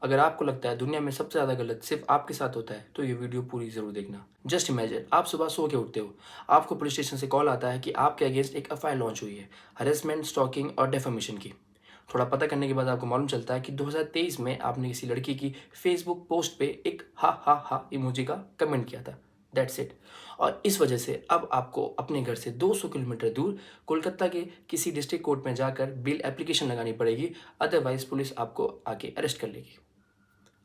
अगर आपको लगता है दुनिया में सबसे ज़्यादा गलत सिर्फ आपके साथ होता है तो ये वीडियो पूरी ज़रूर देखना। जस्ट इमेजिन आप सुबह सो के उठते हो, आपको पुलिस स्टेशन से कॉल आता है कि आपके अगेंस्ट एक एफआईआर लॉन्च हुई है, हरेसमेंट, स्टॉकिंग और डेफेमेशन की। थोड़ा पता करने के बाद आपको मालूम चलता है कि 2023 में आपने किसी लड़की की फेसबुक पोस्ट पे एक हा हा हा इमोजी का कमेंट किया था। That's it. और इस वजह से अब आपको अपने घर से 200 किलोमीटर दूर कोलकाता के किसी डिस्ट्रिक्ट कोर्ट में जाकर बेल एप्लीकेशन लगानी पड़ेगी, अदरवाइज पुलिस आपको आके अरेस्ट कर लेगी।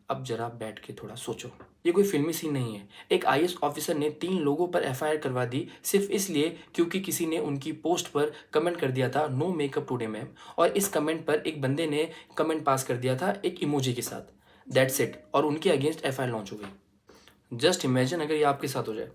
अब जरा बैठ के थोड़ा सोचो, ये कोई फिल्मी सीन नहीं है। एक आईएएस ऑफिसर ने 3 लोगों पर एफआईआर करवा दी सिर्फ इसलिए क्योंकि किसी ने उनकी पोस्ट पर कमेंट कर दिया था नो मेकअप टुडे मैम, और इस कमेंट पर एक बंदे ने कमेंट पास कर दिया था एक इमोजी के साथ। दैट्स इट, और उनके अगेंस्ट एफआईआर लॉन्च हो गई। जस्ट इमेजिन अगर ये आपके साथ हो जाए।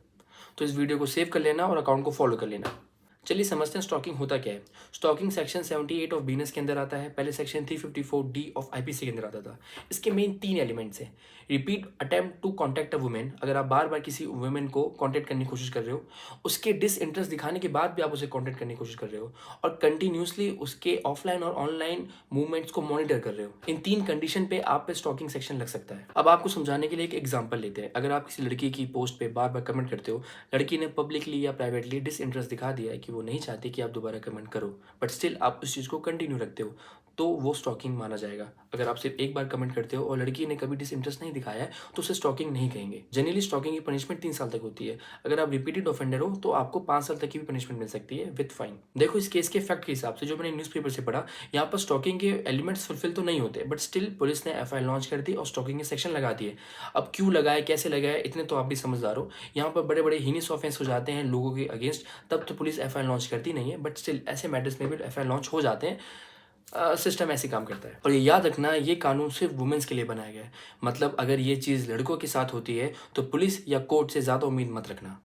तो इस वीडियो को सेव कर लेना और अकाउंट को फॉलो कर लेना। चलिए समझते हैं स्टॉकिंग होता क्या है। स्टॉकिंग सेक्शन 78 ऑफ बीएनएस के अंदर आता है, पहले सेक्शन 354 डी ऑफ आईपीसी के अंदर आता था। इसके मेन 3 एलिमेंट्स हैं। Repeat attempt to contact a women, अगर आप बार बार किसी वुमेन को कॉन्टैक्ट करने की कोशिश कर रहे हो, उसके डिसइंटरेस्ट दिखाने के बाद भी आप उसे कॉन्टैक्ट करने की कोशिश कर रहे हो, और कंटिन्यूसली उसके ऑफलाइन और ऑनलाइन मूवमेंट्स को मॉनिटर कर रहे हो, इन 3 कंडीशन पे आप पे स्टॉकिंग सेक्शन लग सकता है। अब आपको समझाने के लिए एक एग्जांपल लेते हैं। अगर आप किसी लड़की की पोस्ट पे बार बार कमेंट करते हो, लड़की ने पब्लिकली या प्राइवेटली डिसइंटरेस्ट दिखा दिया है कि वो नहीं चाहती कि आप दोबारा कमेंट करो, बट स्टिल आप उस चीज़ को कंटिन्यू रखते हो, तो वो स्टॉकिंग माना जाएगा। अगर आप सिर्फ एक बार कमेंट करते हो और लड़की ने कभी डिसइंटरेस्ट नहीं दिखाया है तो उसे स्टॉकिंग नहीं कहेंगे। जनरली स्टॉकिंग की पनिशमेंट 3 साल तक होती है। अगर आप रिपीटेड ऑफेंडर हो तो आपको 5 साल तक की भी पनिशमेंट मिल सकती है विद फाइन। देखो, इस केस के फैक्ट के हिसाब से जो मैंने न्यूज़पेपर से पढ़ा, यहाँ पर स्टॉकिंग के एलिमेंट्स फुलफिल तो नहीं होते, बट स्टिल पुलिस ने एफआईआर लॉन्च कर दी और स्टॉकिंग के सेक्शन लगा दिए। अब क्यों लगाए, कैसे लगाए, इतने तो आप भी समझदार हो। यहाँ पर बड़े बड़े हीनियस ऑफेंस हो जाते हैं लोगों के अगेंस्ट, तब तो पुलिस एफआईआर लॉन्च करती नहीं है, बट स्टिल ऐसे मैटर्स में भी एफआईआर लॉन्च हो जाते हैं। सिस्टम ऐसे काम करता है। और ये याद रखना, ये कानून सिर्फ वुमेन्स के लिए बनाया गया है। मतलब अगर ये चीज़ लड़कों के साथ होती है तो पुलिस या कोर्ट से ज़्यादा उम्मीद मत रखना।